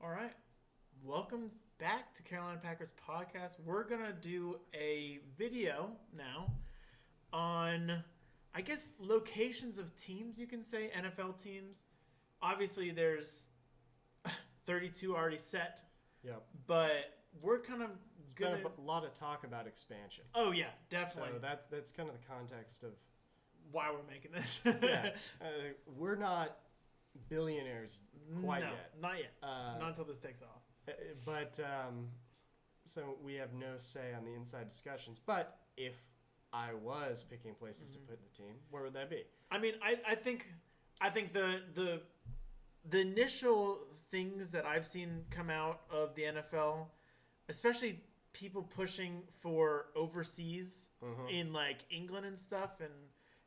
All right. Welcome back to Carolina Packers podcast. We're going to do a video now on, I guess, locations of teams, you can say, NFL teams. Obviously, there's 32 already set, Yep. but we're kind of It's going been a to. lot of talk about expansion. Oh, yeah, So definitely. that's kind of the context of Why we're making this. yeah. We're not billionaires quite no, yet, not yet. Uh, Not until this takes off. but so we have no say on the inside discussions. But if I was picking places to put the team, where would that be? I mean, I think the initial things that I've seen come out of the NFL, especially people pushing for overseas in like England and stuff, and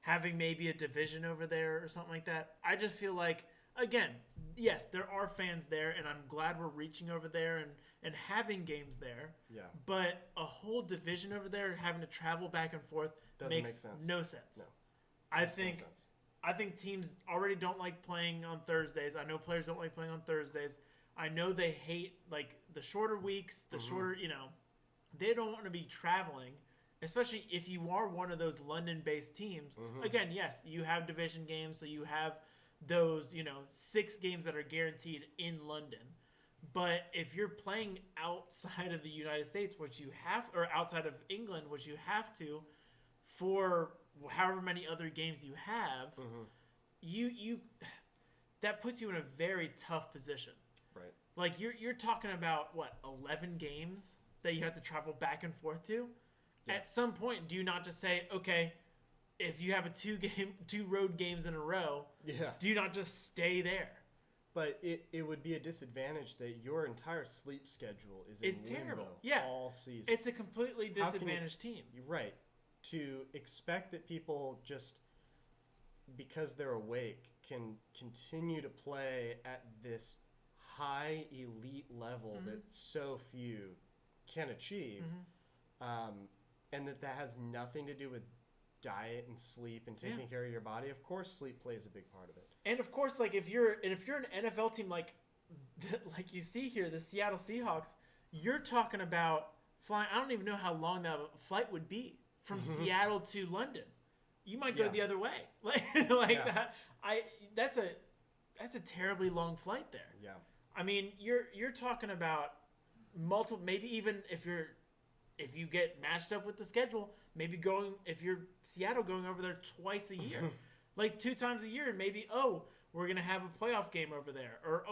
having maybe a division over there or something like that. I just feel like, again, yes, there are fans there, and I'm glad we're reaching over there and having games there. Yeah. But a whole division over there, having to travel back and forth, Doesn't makes make sense. no sense. No. I Makes no think sense. I think teams already don't like playing on Thursdays. I know players don't like playing on Thursdays. I know they hate like the shorter weeks, the shorter, they don't want to be traveling, especially if you are one of those London-based teams. Again, yes, you have division games, so you have those, 6 games that are guaranteed in London. But if you're playing outside of the United States, which you have, or outside of England, which you have to, for however many other games you have, you that puts you in a very tough position. Right. Like you're talking about what, 11 games that you have to travel back and forth to. Yeah. At some point, do you not just say, okay, if you have a two road games in a row, Yeah. do you not just stay there? But it would be a disadvantage that your entire sleep schedule is in It's terrible. limbo Yeah. all season. It's a completely How can you- disadvantaged team. You're right. To expect that people just because they're awake can continue to play at this high elite level that so few can achieve, and that has nothing to do with diet and sleep and taking Yeah. care of your body. Of course, sleep plays a big part of it. And of course, like if you're an NFL team like you see here, the Seattle Seahawks, you're talking about flying. I don't even know how long that flight would be from Seattle to London. You might go Yeah. the other way, Yeah. that. That's a terribly long flight there. Yeah. I mean, you're talking about multiple. Maybe even if you get matched up with the schedule, maybe if you're Seattle, going over there twice a year, like 2 times a year, and maybe we're gonna have a playoff game over there, or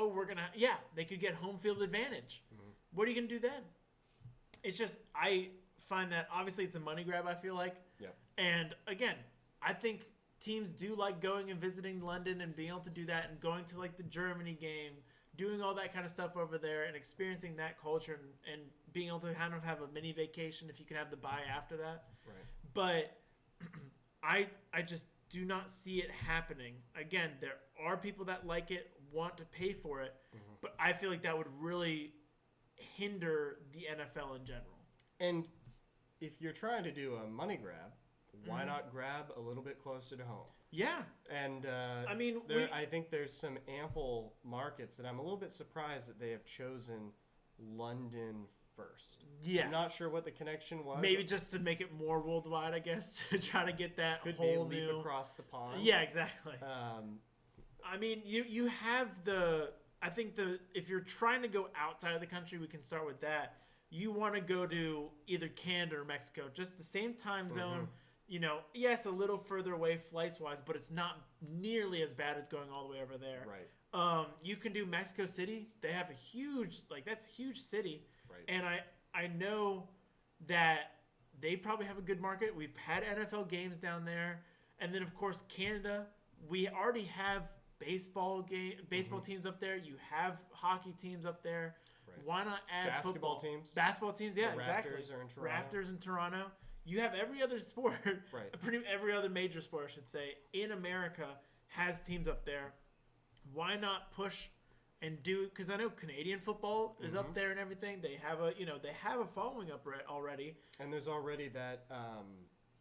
they could get home field advantage. What are you gonna do then? It's just, I find that obviously it's a money grab, I feel like. Yeah. And again, I think teams do like going and visiting London and being able to do that, and going to like the Germany game, doing all that kind of stuff over there and experiencing that culture, and being able to kind of have a mini vacation if you can have the bye after that. Right. But I just do not see it happening. Again, there are people that like it, want to pay for it, but I feel like that would really hinder the NFL in general. And if you're trying to do a money grab, why not grab a little bit closer to home? Yeah. And I mean, I think there's some ample markets that I'm a little bit surprised that they have chosen London first. Yeah. I'm not sure what the connection was. Maybe just to make it more worldwide, I guess, to try to get that could be a whole leap new. across the pond. Yeah, exactly. Um, I mean, you have I think if you're trying to go outside of the country, we can start with that. You want to go to either Canada or Mexico, just the same time zone. Yeah, it's a little further away flights wise, but it's not nearly as bad as going all the way over there. right. You can do Mexico City. They have a huge, that's a huge city. Right. And I know that they probably have a good market. We've had NFL games down there. And then, of course, Canada, we already have baseball teams up there. You have hockey teams up there. Right. Why not add Basketball football? teams. Basketball teams, yeah, The exactly. Raptors are in Toronto. Raptors in Toronto. You have every other sport, Right. pretty every other major sport, I should say, in America has teams up there. Why not push and do? Because I know Canadian football is up there and everything. They have a following up already. And there's already that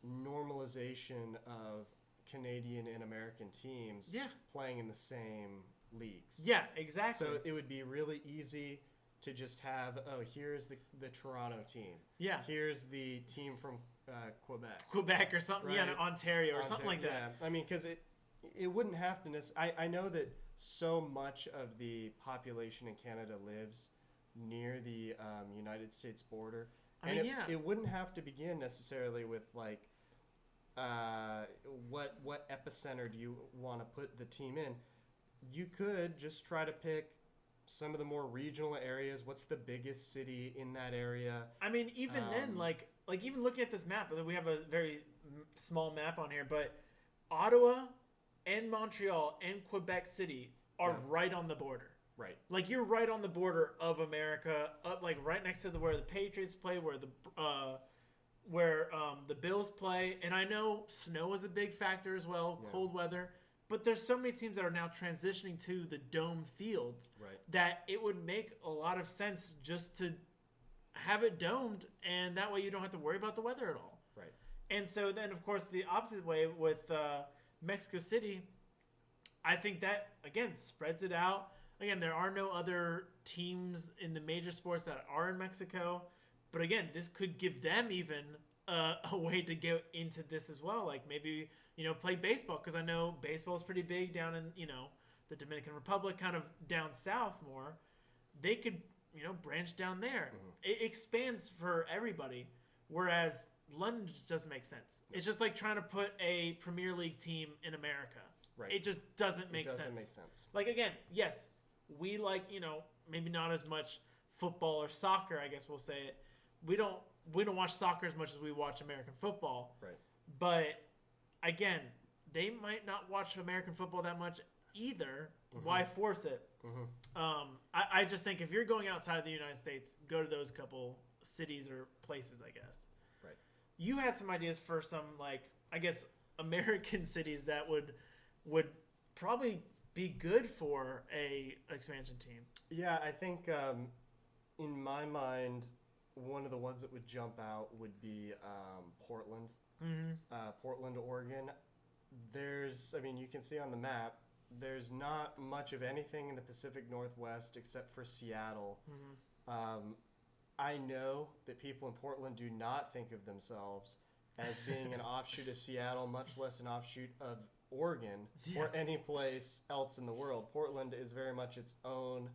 normalization of Canadian and American teams Yeah. playing in the same leagues. Yeah, exactly. So it would be really easy to just have, here's the Toronto team. Yeah. Here's the team from Quebec. Quebec or something. Right. Yeah, Ontario or something like that. Yeah, I mean, because it wouldn't have to I know that so much of the population in Canada lives near the United States border. It wouldn't have to begin necessarily with like what epicenter do you want to put the team in. You could just try to pick some of the more regional areas. What's the biggest city in that area? I mean, even then, like even looking at this map, we have a very small map on here, but Ottawa and Montreal and Quebec City are right on the border. Right. Like you're right on the border of America, like right next to where the Patriots play, where the Bills play, and I know snow is a big factor as well, cold weather. But there's so many teams that are now transitioning to the dome fields that it would make a lot of sense just to have it domed, and that way you don't have to worry about the weather at all. Right. And so then, of course, the opposite way with Mexico City, I think that, again, spreads it out. Again, there are no other teams in the major sports that are in Mexico. But again, this could give them even a way to get into this as well. Like maybe, play baseball, because I know baseball is pretty big down in, the Dominican Republic, kind of down south more. They could, branch down there. Mm-hmm. It expands for everybody, whereas London just doesn't make sense. No. It's just like trying to put a Premier League team in America. Right. It just doesn't make sense. Like, again, yes, we like, maybe not as much football or soccer, I guess we'll say it. We don't watch soccer as much as we watch American football. Right. But again, they might not watch American football that much either. Mm-hmm. Why force it? Mm-hmm. I just think if you're going outside of the United States, go to those couple cities or places, I guess. Right. You had some ideas for some, like, I guess, American cities that would probably be good for a expansion team. Yeah, I think in my mind, one of the ones that would jump out would be Portland. Mm-hmm. Portland, Oregon. You can see on the map, there's not much of anything in the Pacific Northwest except for Seattle. Mm-hmm. I know that people in Portland do not think of themselves as being an offshoot of Seattle, much less an offshoot of Oregon or any place else in the world. Portland is very much its own.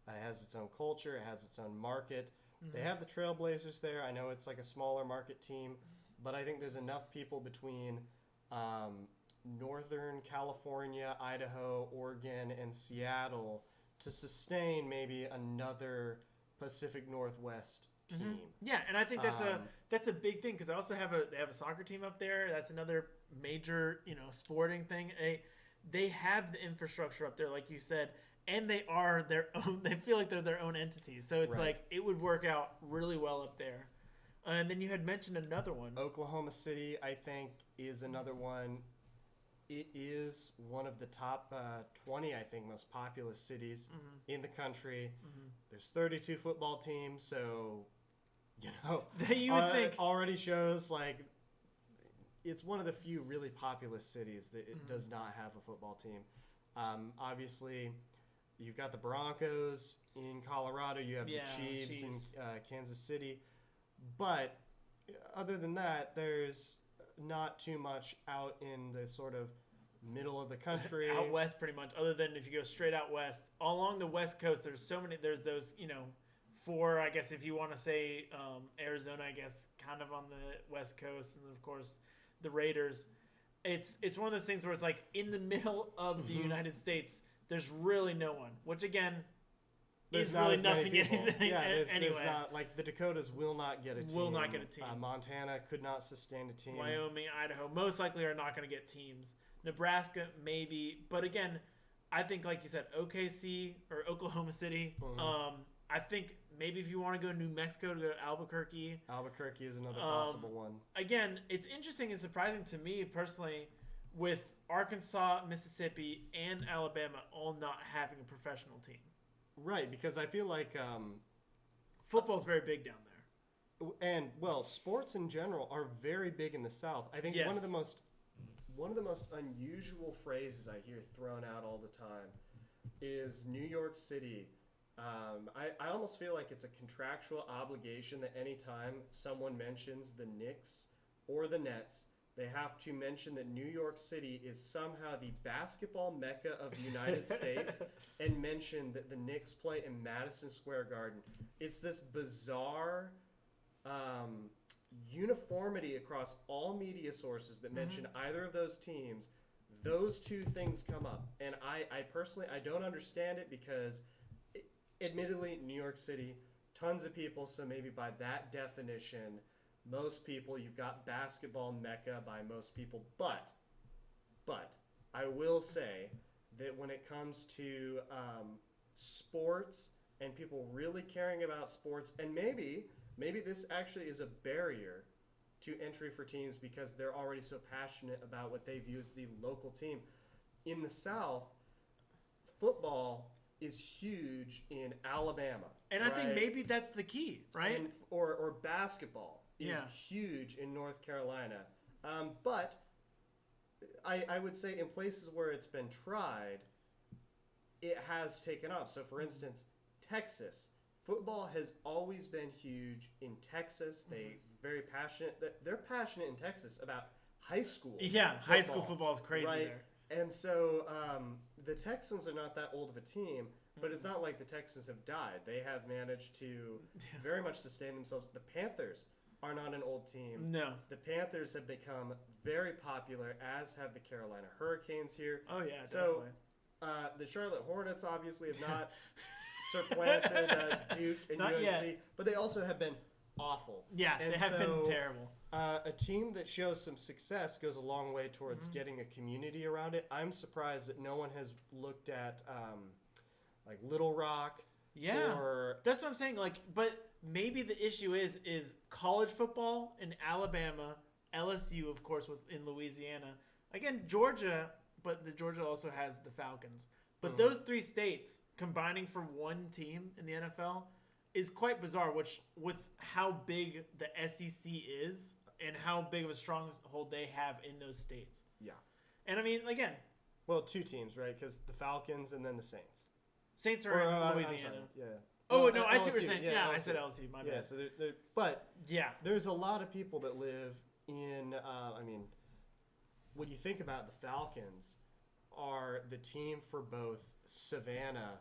It has its own culture. It has its own market. Mm-hmm. They have the Trailblazers there. I know it's like a smaller market team, but I think there's enough people between Northern California, Idaho, Oregon, and Seattle to sustain maybe another Pacific Northwest team. Mm-hmm. Yeah, and I think that's a big thing, because they have a soccer team up there. That's another major sporting thing. They have the infrastructure up there, like you said, and they are their own. They feel like they're their own entities. So it's like it would work out really well up there. And then you had mentioned another one. Oklahoma City, I think, is another one. It is one of the top 20, I think, most populous cities in the country. Mm-hmm. There's 32 football teams, so you would think already shows like it's one of the few really populous cities that it does not have a football team. Obviously, you've got the Broncos in Colorado. You have the Chiefs in Kansas City. But other than that, there's not too much out in the sort of middle of the country. Out west, pretty much. Other than if you go straight out west. Along the west coast, there's those, four, I guess, if you want to say Arizona, I guess, kind of on the west coast. And, of course, the Raiders. It's one of those things where it's like in the middle of the United States, there's really no one. Which, again, there's not really nothing anything. Yeah, anyway. There's not, like, the Dakotas will not get a team. Montana could not sustain a team. Wyoming, Idaho, most likely are not going to get teams. Nebraska, maybe. But again, I think, like you said, OKC or Oklahoma City. Mm-hmm. I think maybe if you want to go to New Mexico, to go to Albuquerque. Albuquerque is another possible one. Again, it's interesting and surprising to me personally with Arkansas, Mississippi, and Alabama all not having a professional team. Right, because I feel like football's very big down there, and sports in general are very big in the South. I think one of the most unusual phrases I hear thrown out all the time is New York City. I almost feel like it's a contractual obligation that anytime someone mentions the Knicks or the Nets, they have to mention that New York City is somehow the basketball mecca of the United States and mention that the Knicks play in Madison Square Garden. It's this bizarre uniformity across all media sources that mention either of those teams. Those two things come up. And I personally, I don't understand it because, admittedly, New York City, tons of people, so maybe by that definition, most people, you've got basketball mecca by most people. But I will say that when it comes to sports and people really caring about sports, and maybe this actually is a barrier to entry for teams because they're already so passionate about what they view as the local team. In the South, football is huge in Alabama. And I think maybe that's the key, right? Or basketball is huge in North Carolina. But I would say in places where it's been tried, it has taken off. So, for instance, Texas. Football has always been huge in Texas. They're passionate in Texas about high school. Yeah, high school football is crazy right? there. And so the Texans are not that old of a team, but it's not like the Texans have died. They have managed to very much sustain themselves. The Panthers are not an old team. No. The Panthers have become very popular, as have the Carolina Hurricanes here. Oh, yeah, so, the Charlotte Hornets obviously have not supplanted Duke and Not UNC, yet. but they also have been awful. Yeah, and they have been terrible. A team that shows some success goes a long way towards getting a community around it. I'm surprised that no one has looked at like Little Rock. Yeah, or that's what I'm saying. Like, but maybe the issue is college football in Alabama, LSU, of course, in Louisiana. Again, Georgia, but Georgia also has the Falcons. But those three states combining for one team in the NFL is quite bizarre, which with how big the SEC is and how big of a stronghold they have in those states. Yeah. And I mean, again. Well, two teams, right? Because the Falcons and then the Saints. Saints are in Louisiana. Yeah. Oh, no, I see what you're LSU, saying. Yeah, I said LSU. My bad. Yeah, so but yeah, there's a lot of people that live in, I mean, when you think about the Falcons, are the team for both Savannah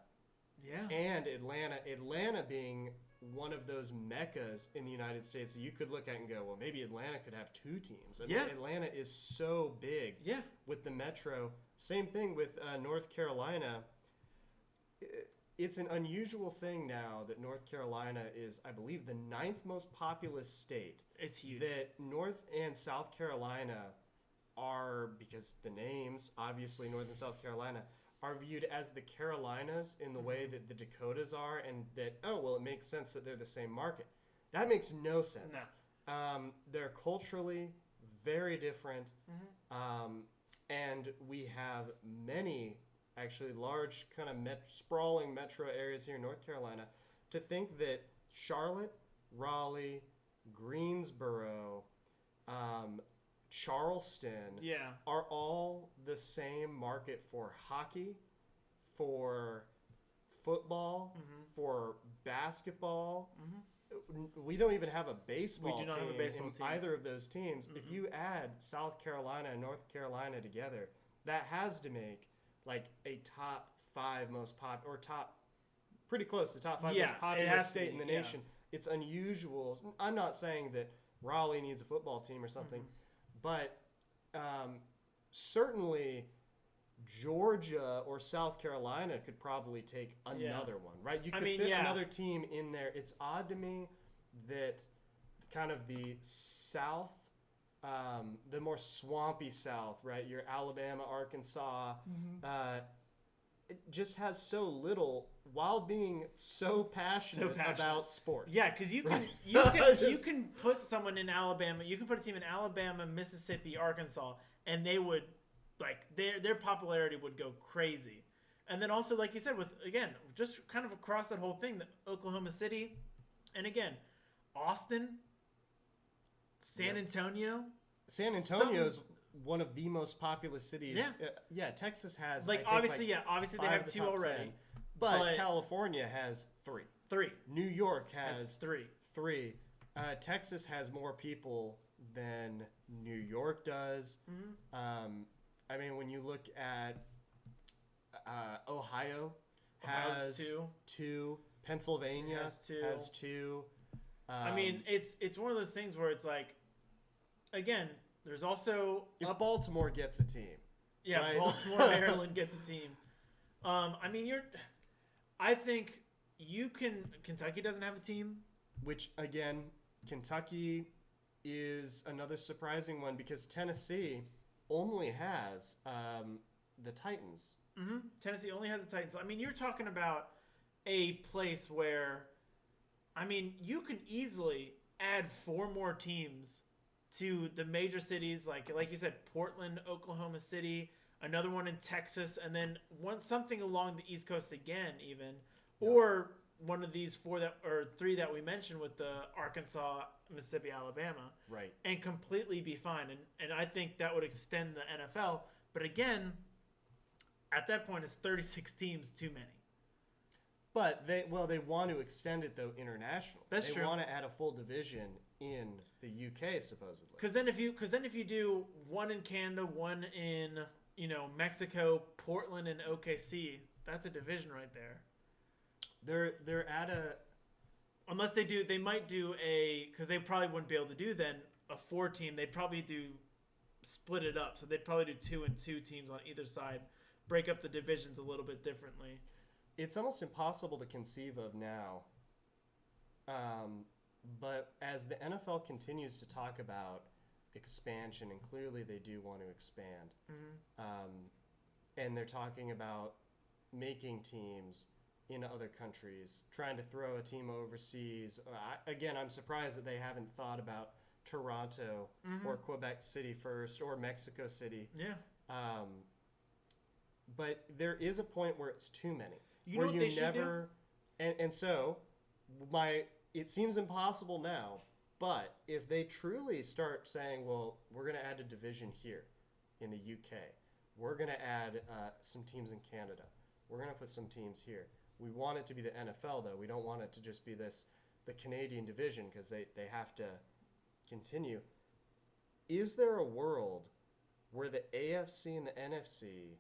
and Atlanta. Atlanta being one of those meccas in the United States that you could look at and go, well, maybe Atlanta could have two teams. I mean, Atlanta is so big with the metro. Same thing with North Carolina. It's an unusual thing now that North Carolina is, I believe, the 9th most populous state. It's huge. That North and South Carolina are, because the names, obviously North and South Carolina, are viewed as the Carolinas in the way that the Dakotas are, and that, oh, well, it makes sense that they're the same market. That makes no sense. No. They're culturally very different, and we have many, actually large kind of sprawling metro areas here in North Carolina. To think that Charlotte, Raleigh, Greensboro, Charleston are all the same market for hockey, for football, for basketball. We don't even have a baseball team in either of those teams. If you add South Carolina and North Carolina together, that has to make like a top 5 most popular, or top, pretty close to top 5 most populous state in the nation. It's unusual. I'm not saying that Raleigh needs a football team or something, but certainly Georgia or South Carolina could probably take another one, right? You could fit another team in there. It's odd to me that kind of the South, the more swampy South, right? Your Alabama, Arkansas, it just has so little while being so passionate about sports. Yeah, because you can put someone in Alabama, you can put a team in Alabama, Mississippi, Arkansas, and they would, like, their popularity would go crazy. And then also, like you said, with, again, just kind of across that whole thing, the Oklahoma City, and again, Austin, San Antonio. San Antonio's one of the most populous cities. Yeah. Texas has Like, I think, obviously they five have of the 2 top already. 10, but California has 3. 3. New York Has has 3. 3. Texas has more people than New York does. Mm-hmm. I mean, when you look at Ohio Ohio's has 2. 2. Pennsylvania has 2. I I mean, it's one of those things where it's like, again, there's also if Baltimore gets a team, right? Baltimore, Maryland gets a team. I mean, I think Kentucky doesn't have a team. Which, again, Kentucky is another surprising one because Tennessee only has the Titans. Mm-hmm. Tennessee only has the Titans. I mean, you're talking about a place where, I mean, you can easily add 4 more teams to the major cities, like you said, Portland, Oklahoma City, another one in Texas, and then something along the East Coast again, even, or one of these 3 that we mentioned with the Arkansas, Mississippi, Alabama, right, and completely be fine. And I think that would extend the NFL. But again, at that point, it's 36 teams too many. But they want to extend it though internationally. That's true. They want to add a full division in the UK supposedly. Because then if you do one in Canada, one in Mexico, Portland, and OKC, that's a division right there. They're at a unless they might do because they probably wouldn't be able to do then a 4 team. They'd probably split it up. So they'd probably do 2 and 2 teams on either side, break up the divisions a little bit differently. It's almost impossible to conceive of now. But as the NFL continues to talk about expansion, and clearly they do want to expand, and they're talking about making teams in other countries, trying to throw a team overseas. I'm surprised that they haven't thought about Toronto or Quebec City first or Mexico City. Yeah. But there is a point where it's too many. You know what they should do? And so it seems impossible now, but if they truly start saying, well, we're going to add a division here in the UK, we're going to add some teams in Canada, we're going to put some teams here. We want it to be the NFL, though. We don't want it to just be the Canadian division because they have to continue. Is there a world where the AFC and the NFC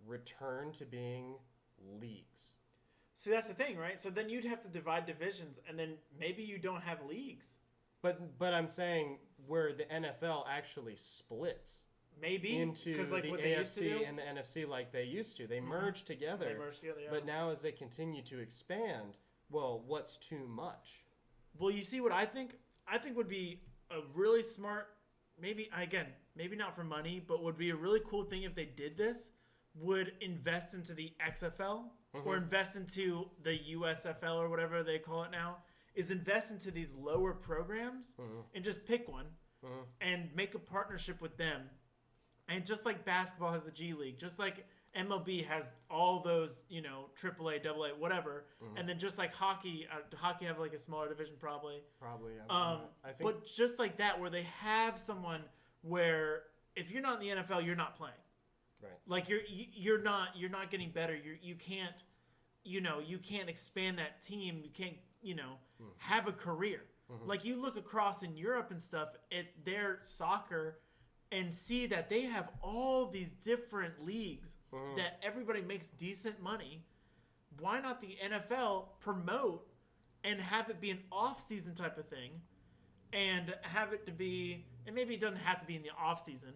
return to being leagues? See, that's the thing, right? So then you'd have to divide divisions, and then maybe you don't have leagues. But I'm saying where the NFL actually splits. Maybe into like the what they used to do? AFC and the NFC like they used to. They merge together. Yeah. But now as they continue to expand, well, what's too much? Well, you see what I think? I think would be a really smart, maybe not for money, but would be a really cool thing if they did this, would invest into the XFL or invest into the USFL or whatever they call it now, is invest into these lower programs and just pick one and make a partnership with them. And just like basketball has the G League, just like MLB has all those, AAA, AA, whatever, and then just like hockey have like a smaller division probably. I think. But just like that, where they have someone where if you're not in the NFL, you're not playing. Right. Like you're not getting better. You can't expand that team. You can't have a career. Like you look across in Europe and stuff at their soccer and see that they have all these different leagues that everybody makes decent money. Why not the NFL promote and have it be an off-season type of thing and have it to be, and maybe it doesn't have to be in the off-season,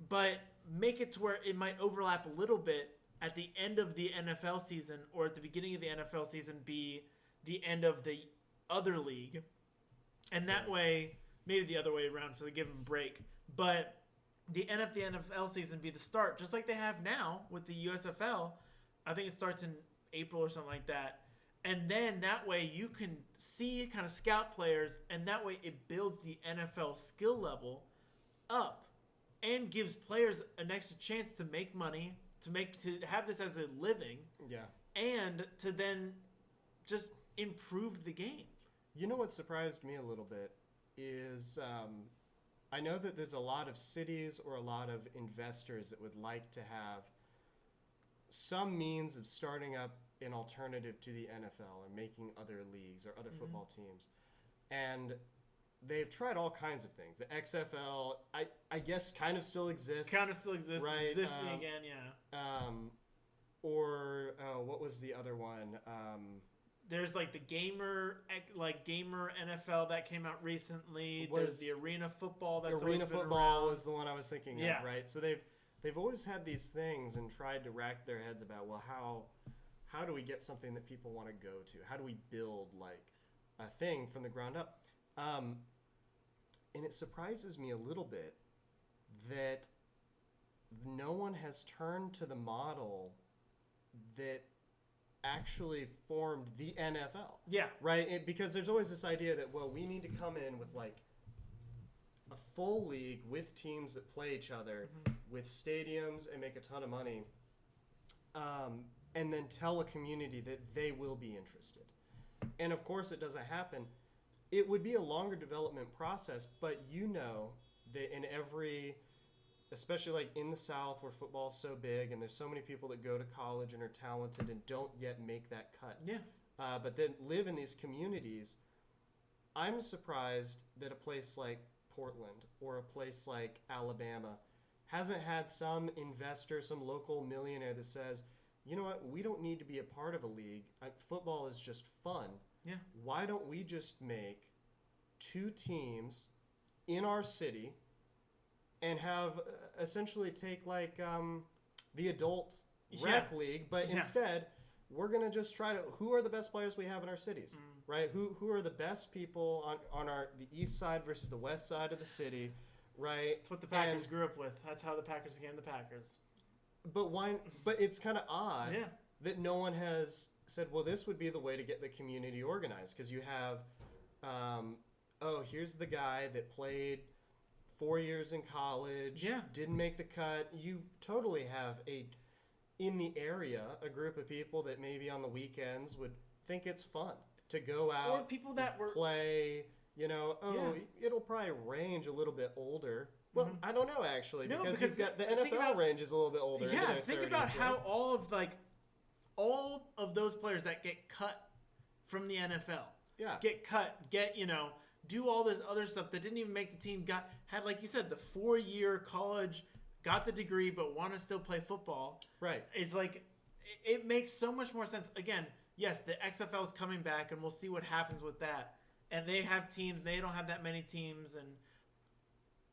but make it to where it might overlap a little bit at the end of the NFL season or at the beginning of the NFL season be the end of the other league. And that way, maybe the other way around, so they give them a break. But the NFL season be the start, just like they have now with the USFL. I think it starts in April or something like that. And then that way you can see, kind of scout players, and that way it builds the NFL skill level up and gives players an extra chance to make money, to have this as a living. Yeah. And to then just improve the game. You know what surprised me a little bit is I know that there's a lot of cities or a lot of investors that would like to have some means of starting up an alternative to the NFL and making other leagues or other football teams. And they've tried all kinds of things. The XFL, I guess, kind of still exists. Kind of still exists. Right, Existing again, yeah. Or what was the other one? There's like the gamer NFL that came out recently. There's the arena football that's always Arena been football around. was the one I was thinking Yeah. of, right? So they've always had these things and tried to rack their heads about, well, how do we get something that people want to go to? How do we build like a thing from the ground up? And it surprises me a little bit that no one has turned to the model that actually formed the NFL. Yeah. Right? Because there's always this idea that, well, we need to come in with like a full league with teams that play each other, with stadiums and make a ton of money, and then tell a community that they will be interested. And of course, it doesn't happen. It would be a longer development process, but you know that in every, especially like in the South where football is so big and there's so many people that go to college and are talented and don't yet make that cut. Yeah. But then live in these communities. I'm surprised that a place like Portland or a place like Alabama hasn't had some investor, some local millionaire that says, you know what, we don't need to be a part of a league. Football is just fun. Yeah. Why don't we just make 2 teams in our city and have essentially take like the adult rec league, but instead we're going to just try to, who are the best players we have in our cities, right? Who are the best people on the east side versus the west side of the city, right? That's what the Packers grew up with. That's how the Packers became the Packers. But why? But it's kind of odd Yeah. that no one has said, well, this would be the way to get the community organized, because you have, here's the guy that played 4 years in college, didn't make the cut. You totally have in the area, a group of people that maybe on the weekends would think it's fun to go out, or people that were play. It'll probably range a little bit older. Well, I don't know actually, because you've got the NFL range is a little bit older. Yeah, think 30s, about right? how all of those players that get cut from the NFL, get cut, do all this other stuff that didn't even make the team, had, like you said, the 4-year college, got the degree, but want to still play football. Right. It's like, it makes so much more sense. Again, yes, the XFL is coming back, and we'll see what happens with that. And they have teams, they don't have that many teams, and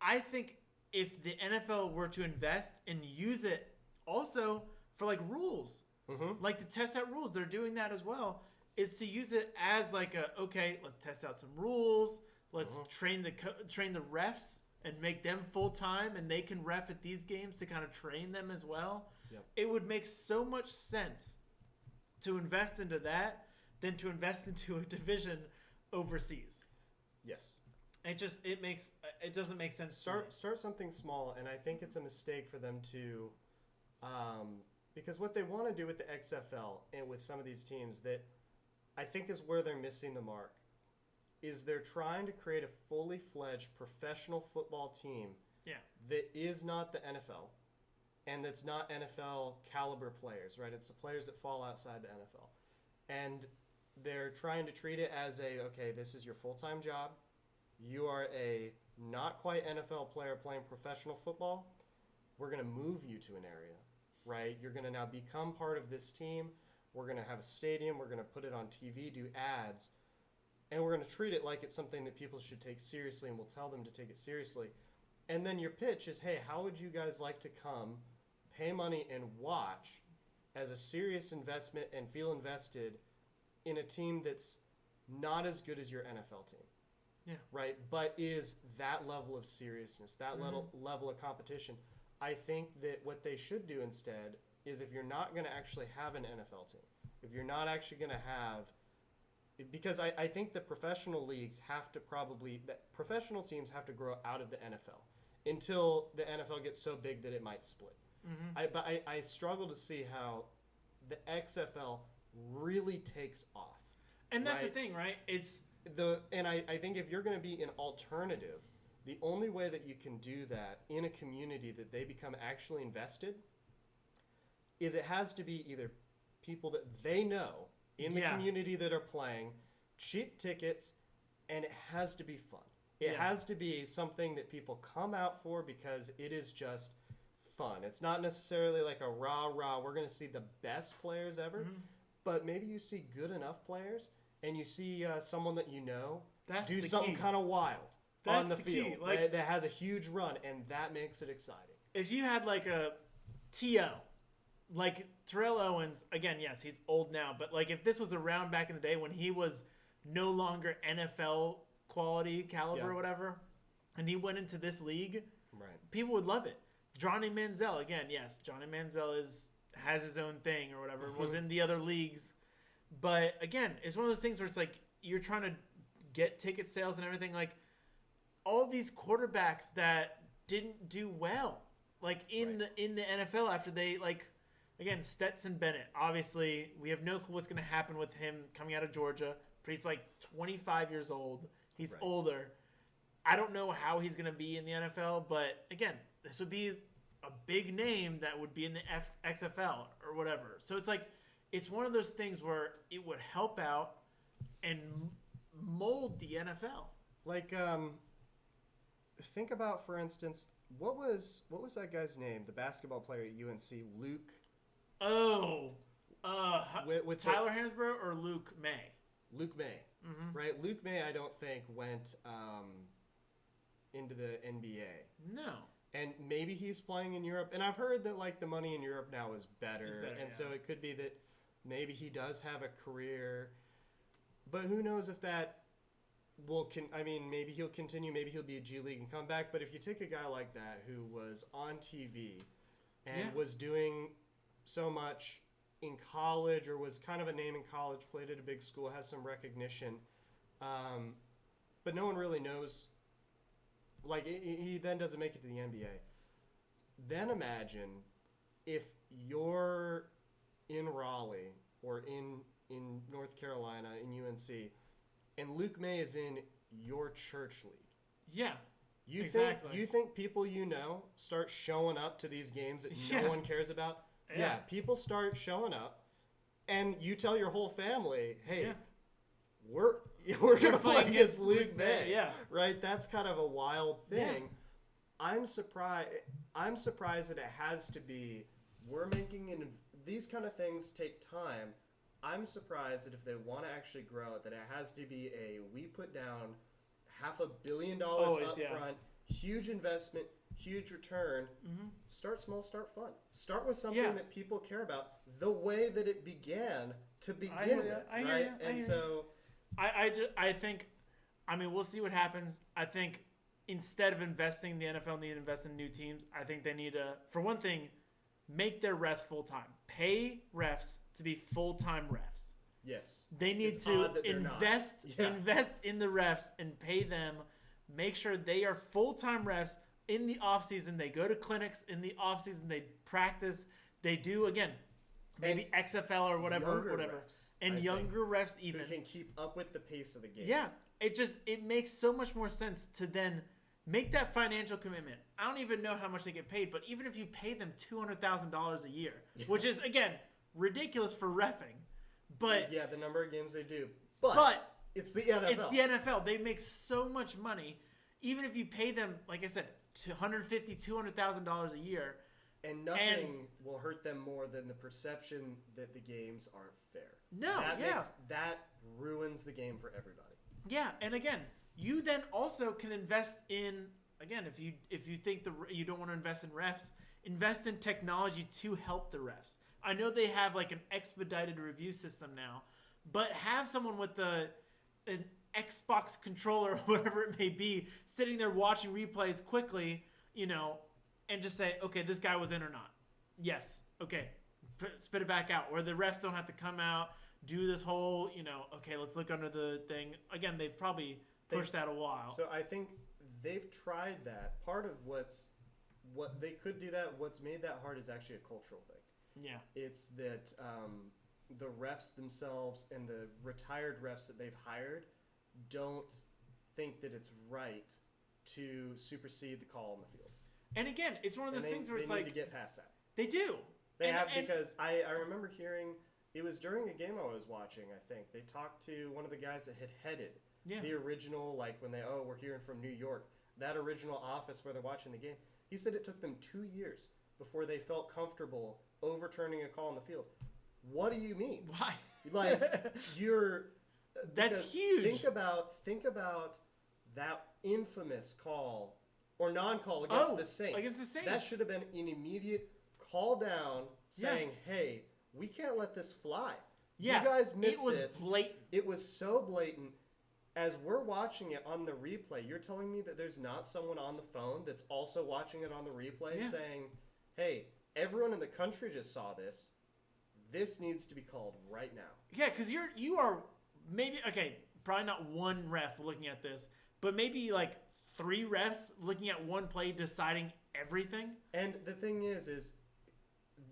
I think if the NFL were to invest and use it also for like rules, like to test out rules, they're doing that as well, is to use it as like let's test out some rules, let's train the refs and make them full-time, and they can ref at these games to kind of train them as well. Yep. It would make so much sense to invest into that than to invest into a division overseas. Yes. It doesn't make sense. Start something small, and I think it's a mistake for them to, because what they want to do with the XFL and with some of these teams that I think is where they're missing the mark, is they're trying to create a fully fledged professional football team that is not the NFL, and that's not NFL caliber players, right? It's the players that fall outside the NFL, and they're trying to treat it as this is your full-time job. You are a not quite NFL player playing professional football. We're going to move you to an area, right? You're going to now become part of this team. We're going to have a stadium. We're going to put it on TV, do ads, and we're going to treat it like it's something that people should take seriously, and we'll tell them to take it seriously. And then your pitch is, hey, how would you guys like to come, pay money, and watch as a serious investment and feel invested in a team that's not as good as your NFL team? Yeah. Right? But is that level of seriousness, that level of competition. I think that what they should do instead is, if you're not going to actually have an NFL team, if you're not actually going to have, because I think the professional leagues have to professional teams have to grow out of the NFL until the NFL gets so big that it might split. But I struggle to see how the XFL really takes off. And that's the thing, right? I And I think if you're going to be an alternative the only way that you can do that in a community that they become actually invested is it has to be either people that they know in the Yeah. community that are playing, cheap tickets, and it has to be fun. It Yeah. has to be something that people come out for because it is just fun. It's not necessarily like a rah, we're going to see the best players ever, Mm-hmm. but maybe you see good enough players and you see someone that you know That's do the something key. kind of wild That's on the the key. field Like- that has a huge run, and that makes it exciting. If you had like a TO, like Terrell Owens, again, yes, he's old now, but like if this was around back in the day when he was no longer NFL quality caliber Yeah. or whatever, and he went into this league, Right. people would love it. Johnny Manziel, again, yes, Johnny Manziel has his own thing or whatever, was in the other leagues. But again, it's one of those things where it's like you're trying to get ticket sales and everything. Like all these quarterbacks that didn't do well, like in Right. the NFL after they like, again, Stetson Bennett. Obviously, we have no clue what's going to happen with him coming out of Georgia, but he's like 25 years old. He's Right. older. I don't know how he's going to be in the NFL, but again, this would be a big name that would be in the XFL or whatever. So it's like, it's one of those things where it would help out and mold the NFL. Like, think about, for instance, what was that guy's name? The basketball player at UNC, Luke. Oh, With Tyler Hansbrough or Luke May? Luke May, Mm-hmm. right? Luke May, I don't think went into the NBA, No. and maybe he's playing in Europe. And I've heard that like the money in Europe now is better, It's better, and yeah. so it could be that maybe he does have a career. But who knows if that will maybe he'll continue, maybe he'll be a G League and come back. But if you take a guy like that who was on TV and Yeah. was doing so much in college or was kind of a name in college, played at a big school, has some recognition, but no one really knows. Like he then doesn't make it to the NBA. Then imagine if you're in Raleigh or in North Carolina in UNC, and Luke May is in your church league. Yeah. You Exactly. think people start showing up to these games that Yeah. no one cares about? Yeah, people start showing up, and you tell your whole family, "Hey, Yeah. we're gonna play playing against Luke May, May." yeah. Right? That's kind of a wild Yeah. thing. I'm surprised that it has to be. We're making these kind of things take time. I'm surprised that if they want to actually grow it, that it has to be we put down $500 million Always, up yeah. front, huge investment, huge return. Mm-hmm. Start small, start fun. Start with something Yeah. that people care about, the way that it began to begin hear with, ya, I hear right? ya, I And hear so, I think, I mean, we'll see what happens. I think instead of investing, the NFL need to invest in new teams. I think they need to, for one thing, make their refs full time. Pay refs to be full time refs. yes, They need It's to odd that they're not. invest Yeah. invest in the refs and pay them. Make sure they are full time refs in the off season. They go to clinics in the off season. They practice. They do again, maybe XFL or whatever, younger whatever, refs, and I think, younger refs who even. can keep up with the pace of the game. Yeah, it makes so much more sense to then make that financial commitment. I don't even know how much they get paid, but even if you pay them $200,000 a year, which is again ridiculous for reffing, but yeah, the number of games they do, but it's the NFL. it's the NFL. They make so much money, even if you pay them, like I said, $150,000, $200,000 a year. And nothing will hurt them more than the perception that the games aren't fair. No, that ruins the game for everybody. Yeah, and again, you then also can invest in, again, if you think you don't want to invest in refs, invest in technology to help the refs. I know they have like an expedited review system now, but have someone with an Xbox controller or whatever it may be sitting there watching replays quickly, and just say, okay, this guy was in or not. Yes. Okay. Spit it back out. Where the refs don't have to come out, do this whole, okay, let's look under the thing. Again, they've probably pushed that a while. So I think they've tried that. Part of what they could do that, what's made that hard is actually a cultural thing. Yeah. It's that the refs themselves and the retired refs that they've hired don't think that it's right to supersede the call on the field. And again, it's one of those things where it's they need like to get past that. they do. Because I remember hearing it was during a game I was watching. I think they talked to one of the guys that had headed the original, like when we're hearing from New York, that original office where they're watching the game. He said it took them 2 years before they felt comfortable overturning a call on the field. What do you mean? Why? Like that's huge. Think about that infamous call or non-call against the Saints. Against the Saints. That should have been an immediate call down saying, "Hey, we can't let this fly. Yeah, you guys missed this." It was blatant. It was so blatant. As we're watching it on the replay, you're telling me that there's not someone on the phone that's also watching it on the replay saying, "Hey, everyone in the country just saw this. This needs to be called right now." Yeah, because you are maybe probably not one ref looking at this, but maybe like 3 refs looking at one play deciding everything. And the thing is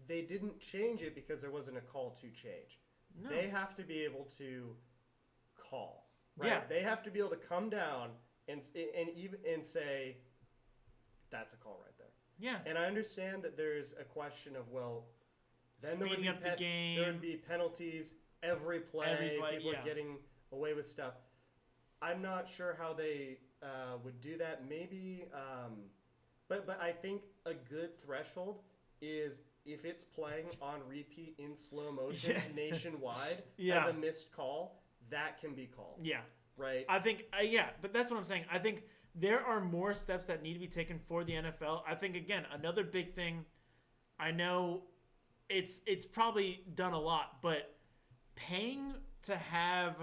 they didn't change it because there wasn't a call to change. No. They have to be able to call. Right? Yeah. They have to be able to come down and say, "That's a call right there." Yeah. And I understand that there's a question of, then there would Speeding up the game. There would be penalties every play. People are getting away with stuff. I'm not sure how they would do that. Maybe, but I think a good threshold is if it's playing on repeat in slow motion nationwide as a missed call, that can be called. Yeah. Right? I think, but that's what I'm saying. I think there are more steps that need to be taken for the NFL. I think, again, another big thing, I know it's probably done a lot, but paying to have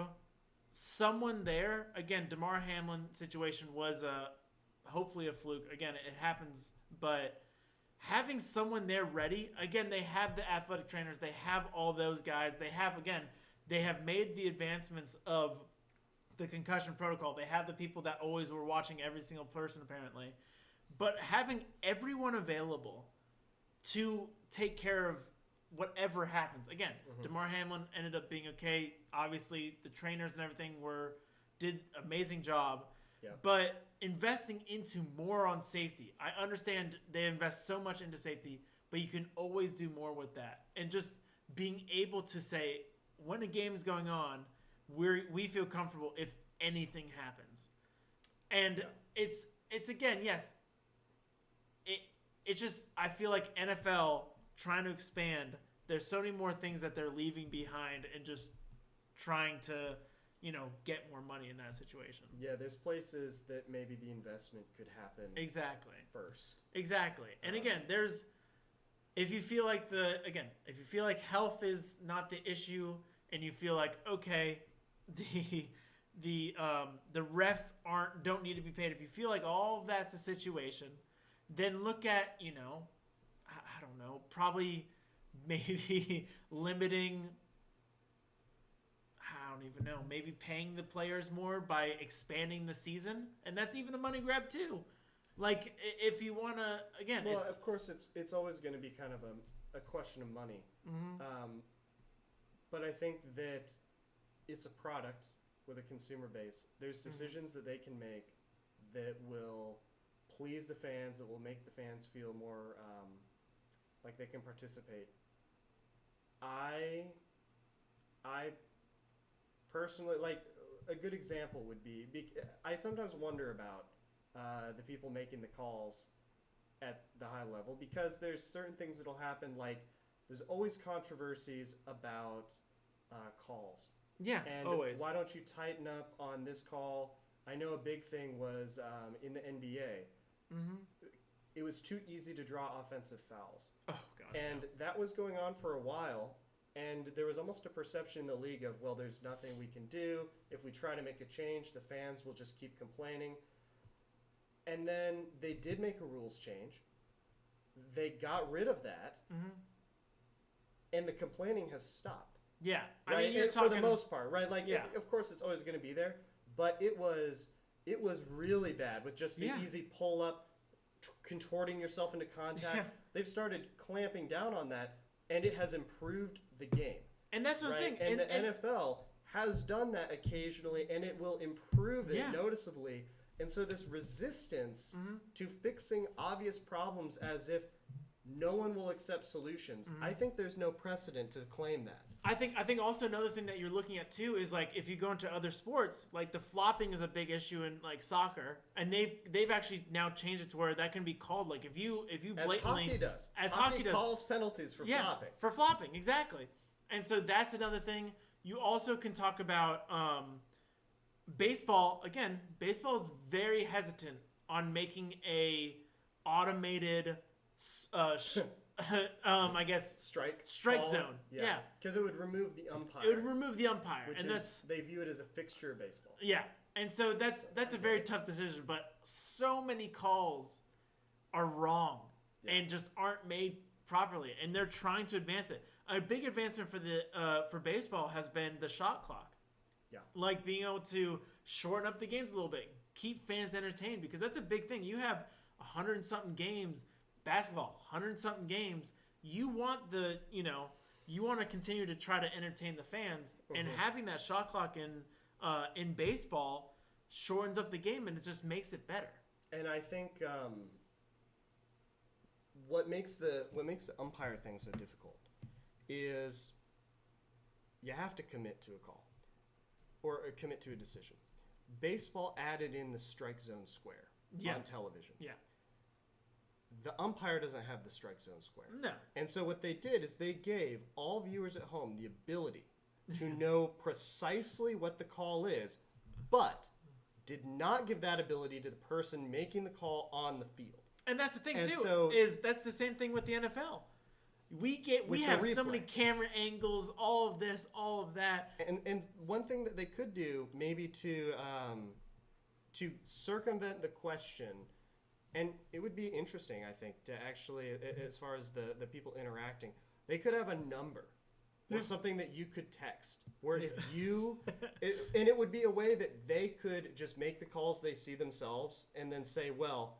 someone there, again, Damar Hamlin situation was hopefully a fluke. Again, it happens, but having someone there ready, again, they have the athletic trainers, they have all those guys, they have made the advancements of the concussion protocol. They have the people that always were watching every single person, apparently. But having everyone available to take care of whatever happens. Again, Damar Hamlin ended up being okay. Obviously, the trainers and everything did amazing job. Yeah. But investing into more on safety. I understand they invest so much into safety, but you can always do more with that. And just being able to say, when a game is going on, we feel comfortable if anything happens. And it's again, yes, it's just, I feel like NFL trying to expand, there's so many more things that they're leaving behind and just trying to, get more money in that situation. Yeah, there's places that maybe the investment could happen first. Exactly. And again, if you feel like health is not the issue and you feel like, okay, the refs don't need to be paid. If you feel like all of that's the situation, then look at, I don't know, probably maybe limiting, I don't even know, maybe paying the players more by expanding the season. And that's even a money grab too. Like, if you want to, again, of course, it's always going to be kind of a question of money. Mm-hmm. But I think that it's a product with a consumer base. There's decisions that they can make that will please the fans, that will make the fans feel more like they can participate. I personally, like, a good example would be I sometimes wonder about the people making the calls at the high level, because there's certain things that'll happen, like there's always controversies about calls. Yeah, and always. Why don't you tighten up on this call? I know a big thing was in the NBA. Mm-hmm. It was too easy to draw offensive fouls. Oh, God. And that was going on for a while. And there was almost a perception in the league of, there's nothing we can do. If we try to make a change, the fans will just keep complaining. And then they did make a rules change. They got rid of that. Mm-hmm. And the complaining has stopped. Yeah. Right? I mean, you're talking, for the most part, right? Like, of course, it's always going to be there. But it was really bad with just the easy pull-up, contorting yourself into contact. Yeah. They've started clamping down on that, and it has improved the game. And that's what I'm saying. And the NFL has done that occasionally, and it will improve it noticeably. And so this resistance Mm-hmm. to fixing obvious problems as if no one will accept solutions, Mm-hmm. I think there's no precedent to claim that. I think also another thing that you're looking at too is like if you go into other sports, like the flopping is a big issue in like soccer, and they've actually now changed it to where that can be called like if you As blatantly hockey does. as hockey hockey does calls penalties for flopping. for flopping exactly, and so that's another thing. You also can talk about baseball again. Baseball is very hesitant on making a automated I guess strike Call. zone. Yeah. Because it would remove the umpire. It would remove the umpire, which and is, they view it as a fixture of baseball. yeah. And so that's a very tough decision, but so many calls are wrong and just aren't made properly, and they're trying to advance it. A big advancement for baseball has been the shot clock. Yeah. Like being able to shorten up the games a little bit, keep fans entertained, because that's a big thing. You have 100 and something games, basketball, 100 and something games. You want you want to continue to try to entertain the fans, and having that shot clock in baseball shortens up the game, and it just makes it better. And I think what makes the umpire thing so difficult is you have to commit to a call or commit to a decision. Baseball added in the strike zone square on television. Yeah. The umpire doesn't have the strike zone square. No. And so what they did is they gave all viewers at home the ability to know precisely what the call is, but did not give that ability to the person making the call on the field. And that's the thing And too. so- Is that's the same thing with the NFL. We With have the so many replay. camera angles, all of this, all of that. And one thing that they could do maybe to circumvent the question, and it would be interesting, I think, to actually, as far as the people interacting, they could have a number or something that you could text where if you, and it would be a way that they could just make the calls they see themselves and then say, well,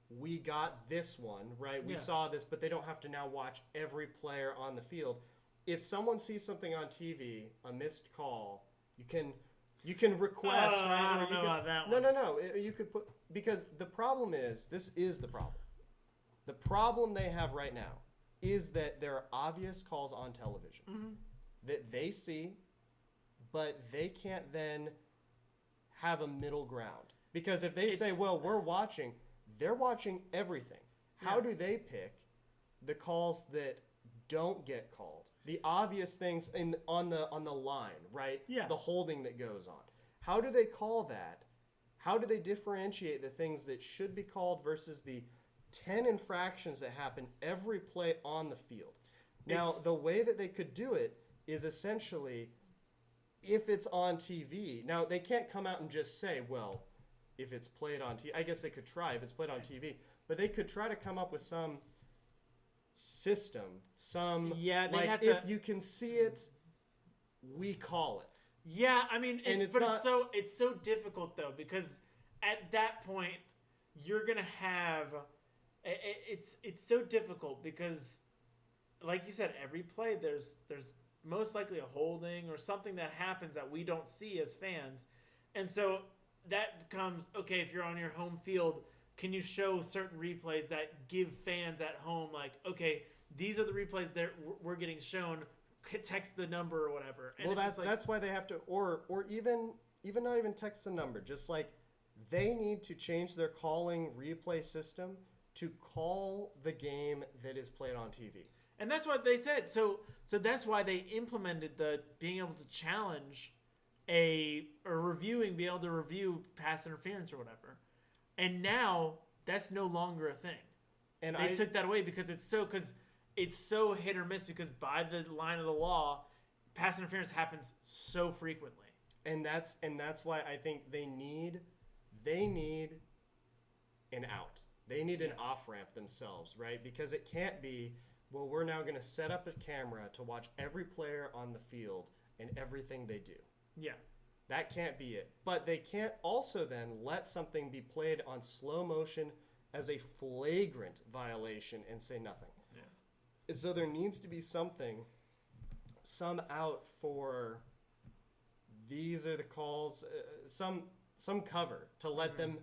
we got this one, right? We Yeah. saw this, but they don't have to now watch every player on the field. If someone sees something on TV, a missed call, you can request. right? I Or don't you know can- about that one. No. You could put, because the problem is, this is the problem. The problem they have right now is that there are obvious calls on television that they see, but they can't then have a middle ground. Because if they say, well, we're watching, they're watching everything. How do they pick the calls that don't get called? The obvious things on the line, right? Yeah. The holding that goes on. How do they call that? How do they differentiate the things that should be called versus the 10 infractions that happen every play on the field? Now, the way that they could do it is essentially if it's on TV. Now, they can't come out and just say, well, if it's played on TV, I guess they could try if it's played on TV, but they could try to come up with some system, Yeah, they'd like have if to- you can see it, we call it. Yeah, I mean, it's not- it's so difficult though, because at that point you're gonna have it's so difficult because, like you said, every play there's most likely a holding or something that happens that we don't see as fans, and so that becomes okay. If you're on your home field, can you show certain replays that give fans at home like, okay, these are the replays that we're getting shown? Text the number or whatever. And Well, it's just like, that's why they have to, or even not even text the number. Just like they need to change their calling replay system to call the game that is played on TV. and that's what they said. So that's why they implemented the being able to challenge being able to review pass interference or whatever. And now that's no longer a thing. And They took that away because it's so hit or miss, because by the line of the law, pass interference happens so frequently. and that's why I think they need an out. They need an off ramp themselves, right? Because it can't be, well, we're now going to set up a camera to watch every player on the field and everything they do. Yeah. That can't be it. But they can't also then let something be played on slow motion as a flagrant violation and say nothing. Yeah. So there needs to be some out for these are the calls, some some cover to let them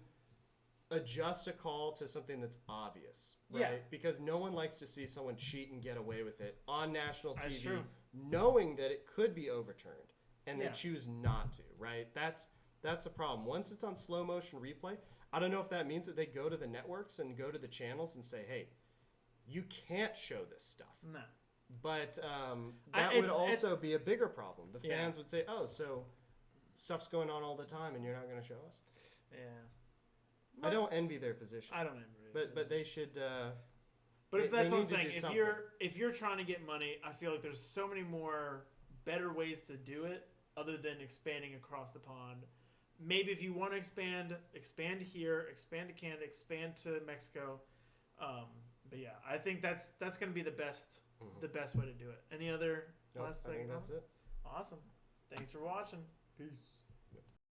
adjust a call to something that's obvious, right? Yeah. Because no one likes to see someone cheat and get away with it on national That's TV, true. knowing that it could be overturned, and they Yeah. choose not to, right? That's the problem. Once it's on slow motion replay, I don't know if that means that they go to the networks and go to the channels and say, hey, you can't show this stuff. No. But that would also be a bigger problem. The Yeah. fans would say, oh, so stuff's going on all the time and you're not going to show us? Yeah. I don't envy their position. I don't envy it. But they should. But if they that's what I'm need to saying, do if something. you're trying to get money, I feel like there's so many more better ways to do it other than expanding across the pond. Maybe if you want to expand here, expand to Canada, expand to Mexico. But yeah, I think that's going to be the best way to do it. Any other Nope, last I think segment? that's it. Awesome. Thanks for watching. Peace.